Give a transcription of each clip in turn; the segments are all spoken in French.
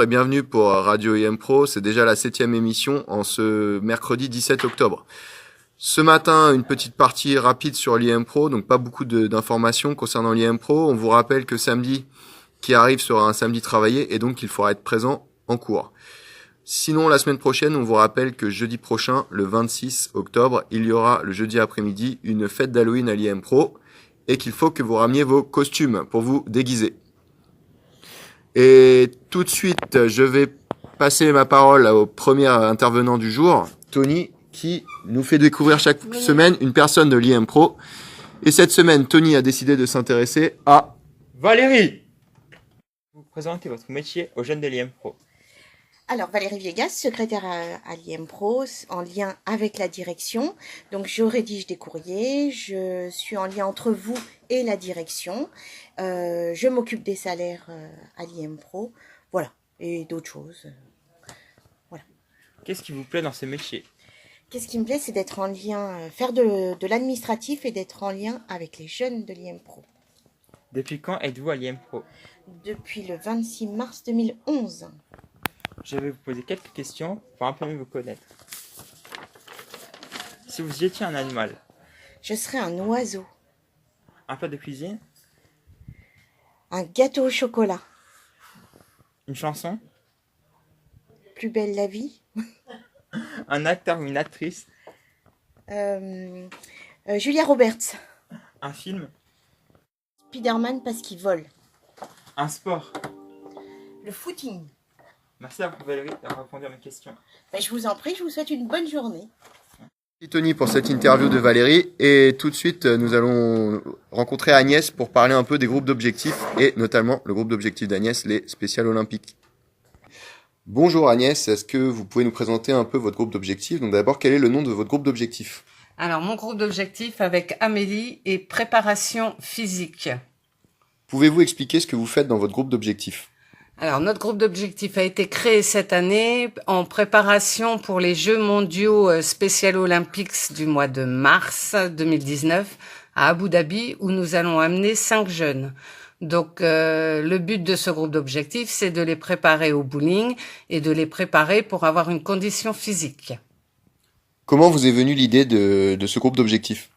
et bienvenue pour Radio IM Pro. C'est déjà la 7e émission en ce mercredi 17 octobre. Ce matin, une petite partie rapide sur l'IM Pro, donc pas beaucoup d'informations concernant l'IM Pro. On vous rappelle que samedi qui arrive sera un samedi travaillé et donc il faudra être présent en cours. Sinon, la semaine prochaine, on vous rappelle que jeudi prochain, le 26 octobre, il y aura le jeudi après-midi une fête d'Halloween à l'IM Pro et qu'il faut que vous rameniez vos costumes pour vous déguiser. Et tout de suite, je vais passer ma parole au premier intervenant du jour, Tony, qui nous fait découvrir chaque semaine une personne de l'IM Pro. Et cette semaine, Tony a décidé de s'intéresser à Valérie. Vous présentez votre métier aux jeunes de l'IM Pro. Alors, Valérie Viegas, secrétaire à l'IM Pro, en lien avec la direction. Donc, je rédige des courriers, je suis en lien entre vous et la direction. Je m'occupe des salaires à l'IM Pro, voilà, et d'autres choses. Voilà. Qu'est-ce qui vous plaît dans ce métier? Qu'est-ce qui me plaît, c'est d'être en lien, faire de l'administratif et d'être en lien avec les jeunes de l'IM Pro. Depuis quand êtes-vous à l'IM Pro? Depuis le 26 mars 2011. Je vais vous poser quelques questions pour un peu mieux vous connaître. Si vous étiez un animal, Je serais un oiseau, un plat de cuisine, un gâteau au chocolat, une chanson, plus belle la vie, un acteur ou une actrice, Julia Roberts, un film, Spider-Man parce qu'il vole, un sport. le footing. Merci à vous Valérie d'avoir répondu à mes questions. Je vous en prie, je vous souhaite une bonne journée. Merci Tony pour cette interview de Valérie. Et tout de suite, nous allons rencontrer Agnès pour parler un peu des groupes d'objectifs et notamment le groupe d'objectifs d'Agnès, les Spéciales Olympiques. Bonjour Agnès, est-ce que vous pouvez nous présenter un peu votre groupe d'objectifs? Donc d'abord, quel est le nom de votre groupe d'objectifs? Alors, mon groupe d'objectifs avec Amélie est préparation physique. Pouvez-vous expliquer ce que vous faites dans votre groupe d'objectifs? Alors, notre groupe d'objectifs a été créé cette année en préparation pour les Jeux mondiaux Special Olympics du mois de mars 2019 à Abu Dhabi où nous allons amener 5 jeunes. Donc, le but de ce groupe d'objectifs, c'est de les préparer au bowling et de les préparer pour avoir une condition physique. Comment vous est venue l'idée de ce groupe d'objectifs?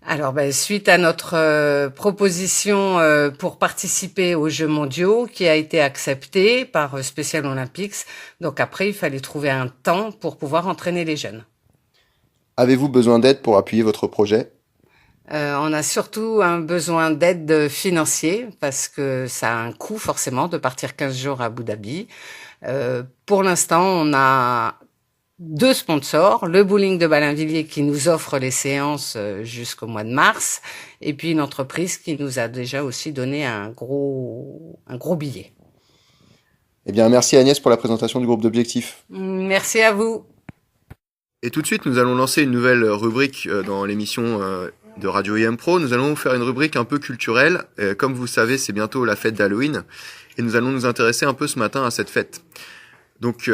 Alors, suite à notre proposition pour participer aux Jeux mondiaux qui a été acceptée par Special Olympics, donc après, il fallait trouver un temps pour pouvoir entraîner les jeunes. Avez-vous besoin d'aide pour appuyer votre projet? On a surtout un besoin d'aide financier parce que ça a un coût forcément de partir 15 jours à Abu Dhabi. Pour l'instant, on a 2 sponsors, le bowling de Ballainvilliers qui nous offre les séances jusqu'au mois de mars, et puis une entreprise qui nous a déjà aussi donné un gros billet. Eh bien, merci Agnès pour la présentation du groupe d'objectifs. Merci à vous. Et tout de suite, nous allons lancer une nouvelle rubrique dans l'émission de Radio IM Pro. Nous allons faire une rubrique un peu culturelle. Comme vous savez, c'est bientôt la fête d'Halloween, et nous allons nous intéresser un peu ce matin à cette fête. Donc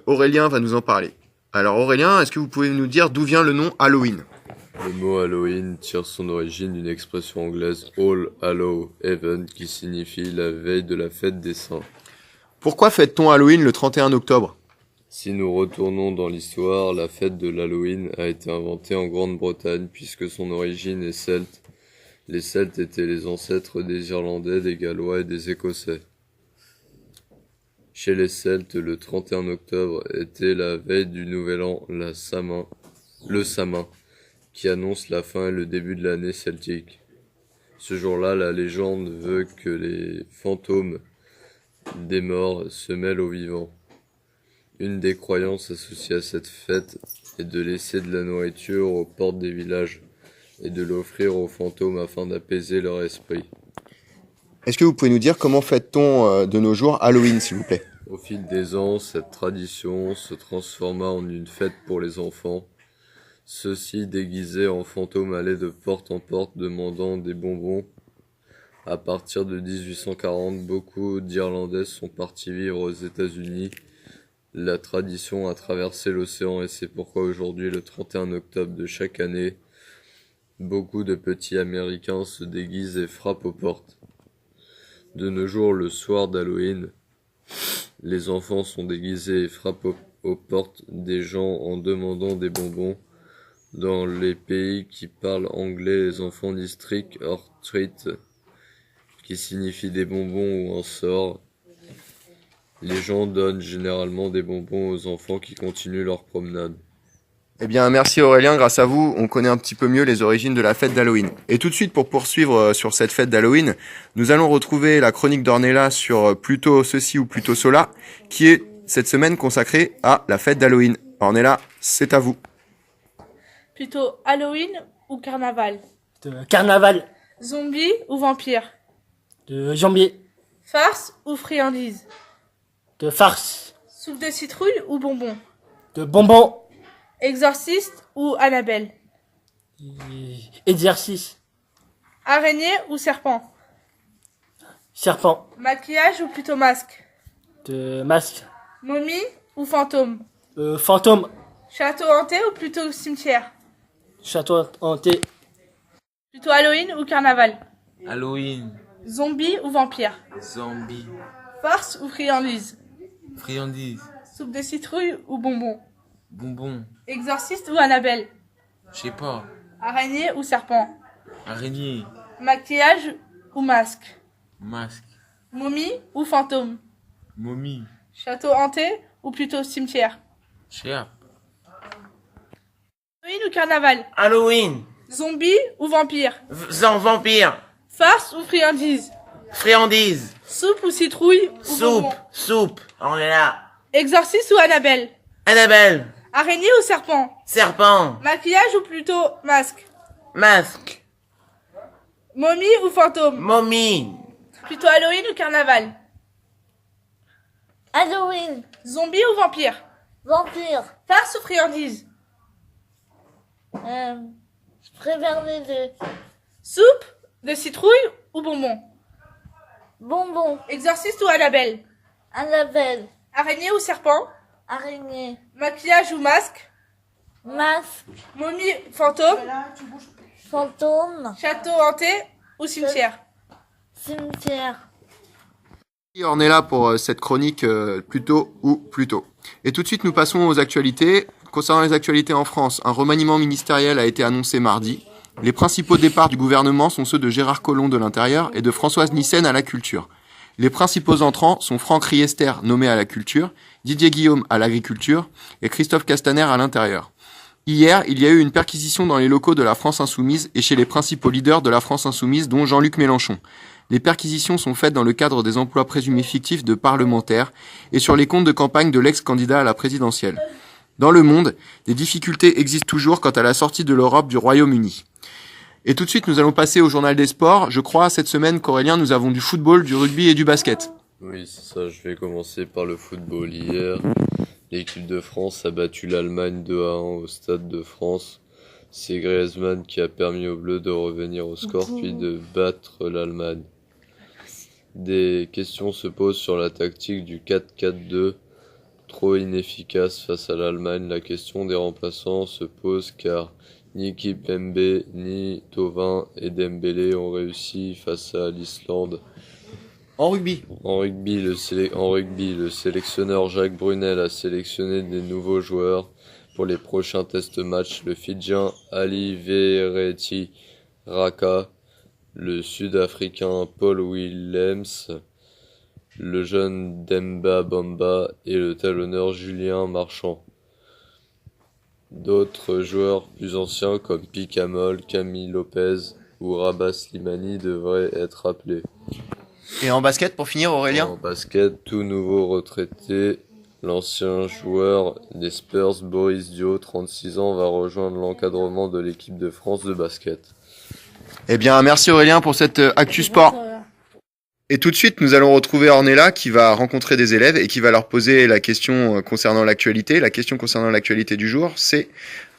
Aurélien va nous en parler. Alors Aurélien, est-ce que vous pouvez nous dire d'où vient le nom Halloween? Le mot Halloween tire son origine d'une expression anglaise All Hallow Even qui signifie la veille de la fête des saints. Pourquoi fête-t-on Halloween le 31 octobre? Si nous retournons dans l'histoire, la fête de l'Halloween a été inventée en Grande-Bretagne puisque son origine est celte. Les Celtes étaient les ancêtres des Irlandais, des Gallois et des Écossais. Chez les Celtes, le 31 octobre était la veille du Nouvel An, le Samin, qui annonce la fin et le début de l'année celtique. Ce jour-là, la légende veut que les fantômes des morts se mêlent aux vivants. Une des croyances associées à cette fête est de laisser de la nourriture aux portes des villages et de l'offrir aux fantômes afin d'apaiser leur esprit. Est-ce que vous pouvez nous dire comment fête-t-on de nos jours Halloween, s'il vous plaît? Au fil des ans, cette tradition se transforma en une fête pour les enfants. Ceux-ci, déguisés en fantômes, allaient de porte en porte demandant des bonbons. À partir de 1840, beaucoup d'Irlandais sont partis vivre aux États-Unis. La tradition a traversé l'océan et c'est pourquoi aujourd'hui, le 31 octobre de chaque année, beaucoup de petits Américains se déguisent et frappent aux portes. De nos jours, le soir d'Halloween, Les enfants sont déguisés et frappent aux portes des gens en demandant des bonbons. Dans les pays qui parlent anglais, les enfants disent trick or treat, qui signifie des bonbons ou un sort. Les gens donnent généralement des bonbons aux enfants qui continuent leur promenade. Eh bien, merci Aurélien, grâce à vous, on connaît un petit peu mieux les origines de la fête d'Halloween. Et tout de suite, pour poursuivre sur cette fête d'Halloween, nous allons retrouver la chronique d'Ornella sur plutôt ceci ou plutôt cela, qui est cette semaine consacrée à la fête d'Halloween. Ornella, c'est à vous. Plutôt Halloween ou carnaval? De carnaval, Zombie ou vampire? de jambier, Farce ou friandise? de farce, Soupe de citrouille ou bonbon? de bonbons, Exorciste ou Annabelle? exercice, Araignée ou serpent? serpent, Maquillage ou plutôt masque? de masque, Momie ou fantôme? fantôme, Château hanté ou plutôt cimetière? château hanté, Plutôt Halloween ou carnaval? Halloween, Zombie ou vampire? zombie, Farce ou friandise? friandise, Soupe de citrouille ou bonbon? bonbon, Exorciste ou Annabelle? je sais pas, Araignée ou serpent? araignée, Maquillage ou masque? masque, Momie ou fantôme? momie, Château hanté ou plutôt cimetière? chère, Halloween ou carnaval? Halloween, Zombie ou vampire? vampire, Farce ou friandise? friandise, Soupe ou citrouille ou bonbon? soupe, on est là. Exorciste ou Annabelle? Annabelle, Araignée ou serpent? serpent, Maquillage ou plutôt masque? masque, Momie ou fantôme? momie, Plutôt Halloween ou carnaval? Halloween, Zombie ou vampire? vampire, Farce ou friandise? je préfère les deux. Soupe de citrouille ou bonbon? Bonbon, Exorciste ou Annabelle? Annabelle, Araignée ou serpent? araignée, Maquillage ou masque? masque, Momie, fantôme? fantôme, Château hanté ou cimetière? cimetière. Ornella pour cette chronique plutôt ou plutôt. Et tout de suite, nous passons aux actualités. Concernant les actualités en France, un remaniement ministériel a été annoncé mardi. Les principaux départs du gouvernement sont ceux de Gérard Collomb de l'Intérieur et de Françoise Nyssen à la Culture. Les principaux entrants sont Franck Riester, nommé à la Culture, Didier Guillaume à l'Agriculture et Christophe Castaner à l'Intérieur. Hier, il y a eu une perquisition dans les locaux de la France Insoumise et chez les principaux leaders de la France Insoumise, dont Jean-Luc Mélenchon. Les perquisitions sont faites dans le cadre des emplois présumés fictifs de parlementaires et sur les comptes de campagne de l'ex-candidat à la présidentielle. Dans le monde, des difficultés existent toujours quant à la sortie de l'Europe du Royaume-Uni. Et tout de suite, nous allons passer au journal des sports. Je crois, cette semaine, qu'Aurélien, nous avons du football, du rugby et du basket. Oui, c'est ça, je vais commencer par le football. Hier, l'équipe de France a battu l'Allemagne 2-1 au Stade de France. C'est Griezmann qui a permis aux Bleus de revenir au score puis de battre l'Allemagne. Des questions se posent sur la tactique du 4-4-2, trop inefficace face à l'Allemagne. La question des remplaçants se pose car ni Kimpembe, ni Thauvin et Dembélé ont réussi face à l'Islande. En rugby, En rugby, le sélectionneur Jacques Brunel a sélectionné des nouveaux joueurs pour les prochains test matchs. Le Fidjien Ali Verretti Raka, le Sud-Africain Paul Willems, le jeune Demba Bamba et le talonneur Julien Marchand. D'autres joueurs plus anciens comme Picamol, Camille Lopez ou Rabat Slimani devraient être appelés. et en basket pour finir Aurélien. En basket, tout nouveau retraité, l'ancien joueur des Spurs, Boris Dio, 36 ans, va rejoindre l'encadrement de l'équipe de France de basket. Eh bien, merci Aurélien pour cette Actu Sport. Et tout de suite, nous allons retrouver Ornella qui va rencontrer des élèves et qui va leur poser la question concernant l'actualité. La question concernant l'actualité du jour, c'est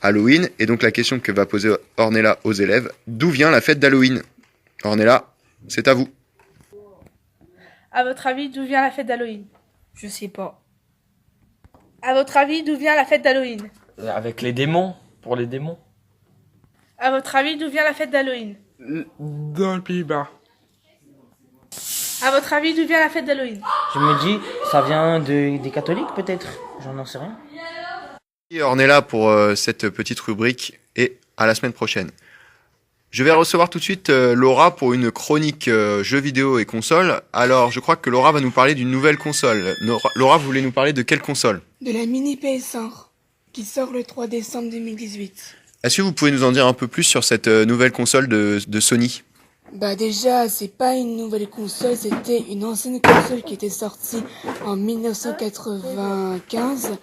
Halloween. Et donc la question que va poser Ornella aux élèves, d'où vient la fête d'Halloween? Ornella, c'est à vous. À votre avis, d'où vient la fête d'Halloween? Je sais pas. À votre avis, d'où vient la fête d'Halloween? Avec les démons, pour les démons. À votre avis, d'où vient la fête d'Halloween? Dans le Pays-Bas. À votre avis, d'où vient la fête d'Halloween? Je me dis, ça vient des catholiques peut-être. J'en sais rien. Et on est là pour cette petite rubrique et à la semaine prochaine. Je vais recevoir tout de suite Laura pour une chronique jeux vidéo et consoles. Alors, je crois que Laura va nous parler d'une nouvelle console. Laura, vous voulez nous parler de quelle console? De la mini PS1 qui sort le 3 décembre 2018. Est-ce que vous pouvez nous en dire un peu plus sur cette nouvelle console de Sony? Bah déjà, c'est pas une nouvelle console, c'était une ancienne console qui était sortie en 1995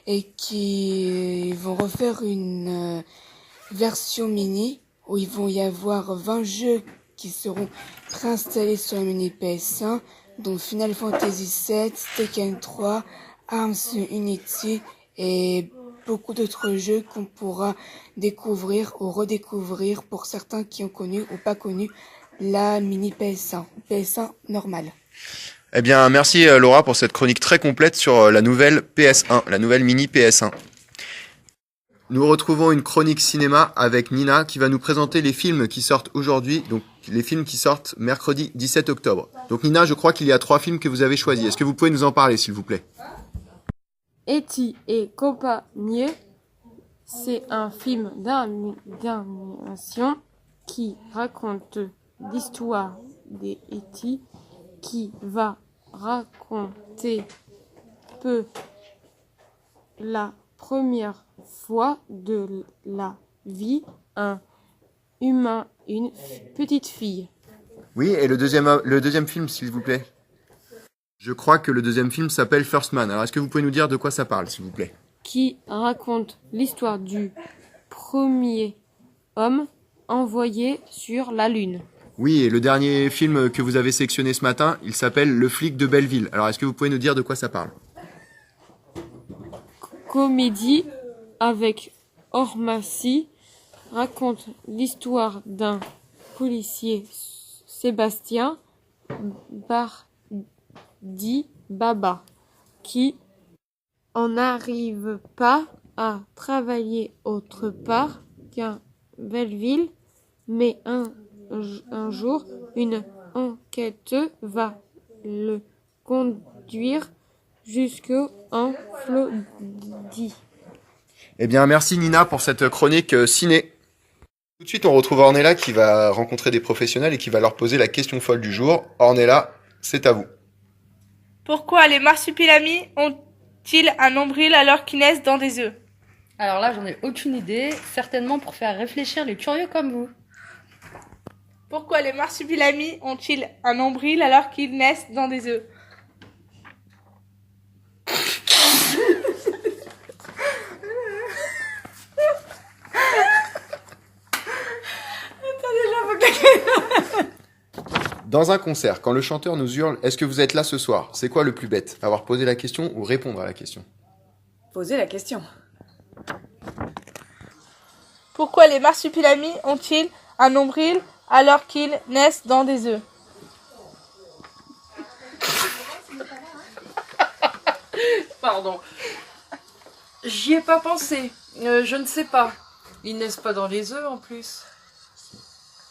et qui vont refaire une version mini où il vont y avoir 20 jeux qui seront préinstallés sur la mini PS1, dont Final Fantasy VII, Tekken 3, Arms Unity et beaucoup d'autres jeux qu'on pourra découvrir ou redécouvrir pour certains qui ont connu ou pas connu la mini PS1 normale. Eh bien, merci Laura pour cette chronique très complète sur la nouvelle PS1, la nouvelle mini PS1. Nous retrouvons une chronique cinéma avec Nina qui va nous présenter les films qui sortent aujourd'hui, donc les films qui sortent mercredi 17 octobre. Donc Nina, je crois qu'il y a 3 films que vous avez choisis. Est-ce que vous pouvez nous en parler, s'il vous plaît? E.T. et compagnie, c'est un film d'animation qui raconte l'histoire des E.T. qui va raconter la première fois de la vie un humain, une petite fille. Oui, et le deuxième film, s'il vous plaît? Je crois que le deuxième film s'appelle First Man. Alors, est-ce que vous pouvez nous dire de quoi ça parle, s'il vous plaît? Qui raconte l'histoire du premier homme envoyé sur la Lune. Oui, et le dernier film que vous avez sélectionné ce matin, il s'appelle Le flic de Belleville. Alors, est-ce que vous pouvez nous dire de quoi ça parle? Comédie avec Ormassi raconte l'histoire d'un policier, Sébastien Bardi Baba, qui en n'arrive pas à travailler autre part qu'à Belleville, mais un jour, une enquête va le conduire jusqu'en Floride. Eh bien, merci Nina pour cette chronique ciné. Tout de suite, on retrouve Ornella qui va rencontrer des professionnels et qui va leur poser la question folle du jour. Ornella, c'est à vous. Pourquoi les marsupilamis ont-ils un nombril alors qu'ils naissent dans des œufs? Alors là, j'en ai aucune idée. Certainement pour faire réfléchir les curieux comme vous. Pourquoi les marsupilamis ont-ils un nombril alors qu'ils naissent dans des œufs? Dans un concert, quand le chanteur nous hurle « Est-ce que vous êtes là ce soir ?» C'est quoi le plus bête? Avoir posé la question ou répondre à la question? Poser la question. Pourquoi les marsupilamis ont-ils un nombril alors qu'ils naissent dans des œufs? Pardon. J'y ai pas pensé. Je ne sais pas. Ils naissent pas dans les œufs en plus.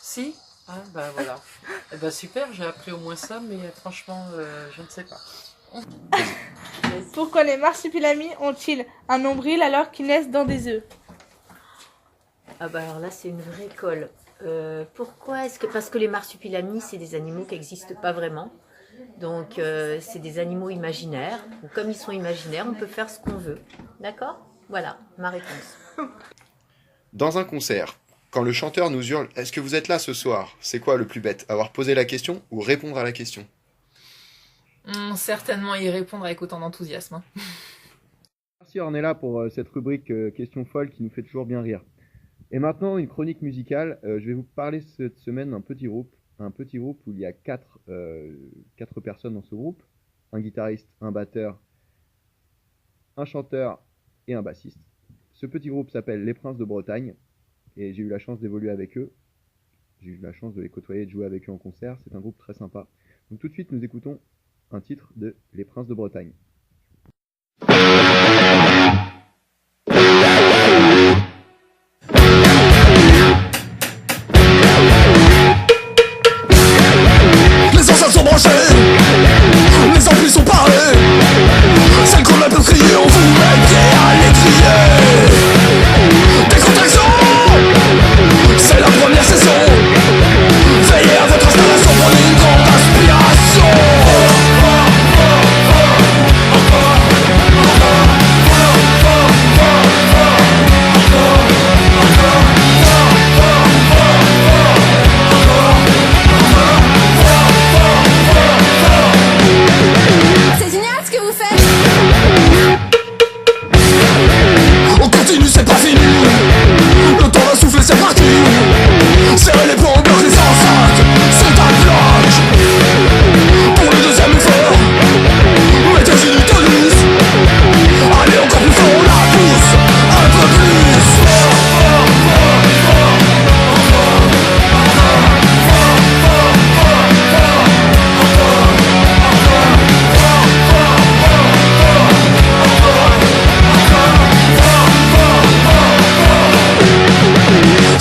Si? Ah bah voilà. Eh bah super, j'ai appris au moins ça, mais franchement, je ne sais pas. Pourquoi les marsupilamis ont-ils un nombril alors qu'ils naissent dans des œufs? Ah bah alors là, c'est une vraie colle. Pourquoi est-ce que... Parce que les marsupilamis, c'est des animaux qui n'existent pas vraiment. Donc, c'est des animaux imaginaires. Donc, comme ils sont imaginaires, on peut faire ce qu'on veut. D'accord? Voilà, ma réponse. Dans un concert, quand le chanteur nous hurle « Est-ce que vous êtes là ce soir ?» C'est quoi le plus bête? Avoir posé la question ou répondre à la question? Certainement y répondre avec autant d'enthousiasme. Merci Ornella pour cette rubrique question folle qui nous fait toujours bien rire. Et maintenant, une chronique musicale. Je vais vous parler cette semaine d'un petit groupe. Un petit groupe où il y a 4 personnes dans ce groupe. Un guitariste, un batteur, un chanteur et un bassiste. Ce petit groupe s'appelle Les Princes de Bretagne. Et j'ai eu la chance d'évoluer avec eux. J'ai eu la chance de les côtoyer et de jouer avec eux en concert. C'est un groupe très sympa. Donc tout de suite, nous écoutons un titre de Les Princes de Bretagne. Les enceintes sont branchées.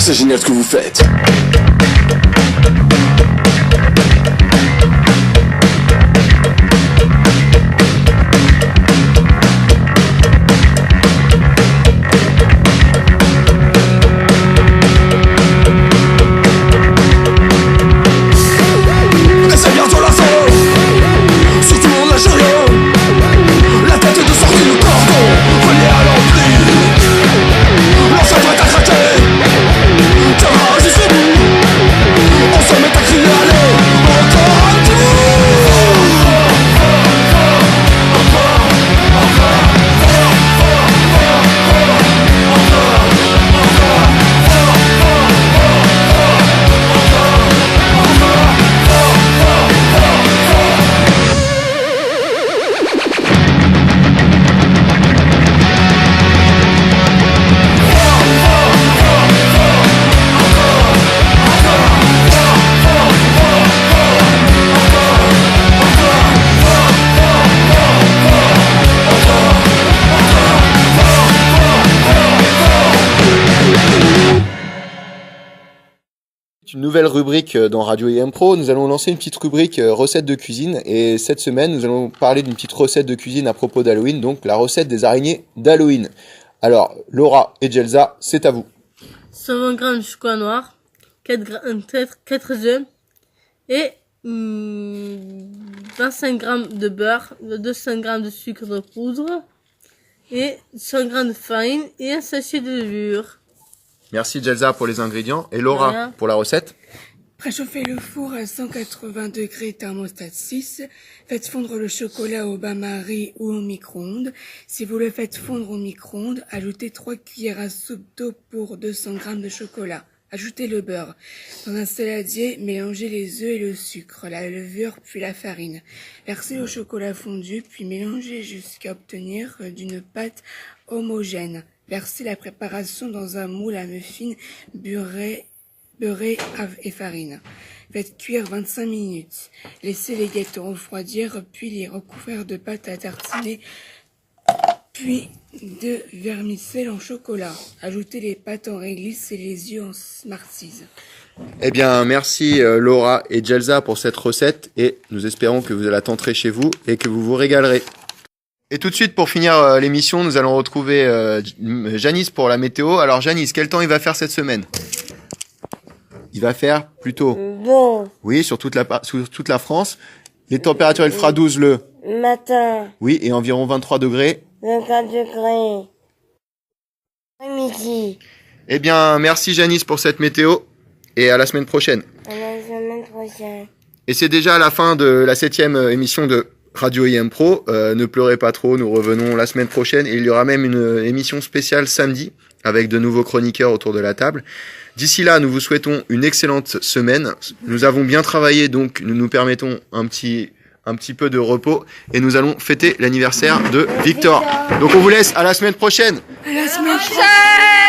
c'est génial ce que vous faites. Et c'est bientôt la fin. Surtout on lâche rien. La tête de sortie du cordon, relié à l'ampli. L'enfer est à craquer. Terrain jusqu'au bout. On se met à crier allez. Encore un Une nouvelle rubrique dans Radio IM Pro. Nous allons lancer une petite rubrique recettes de cuisine. Et cette semaine, nous allons parler d'une petite recette de cuisine à propos d'Halloween. Donc, la recette des araignées d'Halloween. Alors, Laura et Jelza, c'est à vous. 120 g de chocolat noir, 4 œufs et 25 g de beurre, 200 g de sucre de poudre et 100 g de farine et un sachet de levure. Merci Jelza pour les ingrédients. Et Laura Rien. pour la recette. Préchauffez le four à 180 degrés thermostat 6. Faites fondre le chocolat au bain-marie ou au micro-ondes. Si vous le faites fondre au micro-ondes, ajoutez 3 cuillères à soupe d'eau pour 200 g de chocolat. Ajoutez le beurre. Dans un saladier, mélangez les œufs et le sucre, la levure puis la farine. Versez au chocolat fondu puis mélangez jusqu'à obtenir d'une pâte homogène. Versez la préparation dans un moule à muffins beurré et farine. Faites cuire 25 minutes. Laissez les gâteaux refroidir, puis les recouvrir de pâte à tartiner, puis de vermicelle en chocolat. Ajoutez les pâtes en réglisse et les œufs en smarties. Eh bien, merci Laura et Jelza pour cette recette. Et nous espérons que vous la tenterez chez vous et que vous vous régalerez. Et tout de suite, pour finir l'émission, nous allons retrouver Janice pour la météo. Alors Janice, quel temps il va faire cette semaine? Il va faire plutôt Bon. Oui, sur toute la France. Les températures, il fera 12 le Matin. Oui, et environ 23 degrés. 24 degrés. Midi. Eh bien, merci Janice pour cette météo. Et à la semaine prochaine. À la semaine prochaine. Et c'est déjà la fin de la 7e émission de Radio IM Pro. Ne pleurez pas trop, nous revenons la semaine prochaine. Et il y aura même une émission spéciale samedi avec de nouveaux chroniqueurs autour de la table. D'ici là, nous vous souhaitons une excellente semaine. Nous avons bien travaillé, donc nous nous permettons un petit peu de repos. Et nous allons fêter l'anniversaire de Victor. Donc on vous laisse à la semaine prochaine. À la semaine prochaine.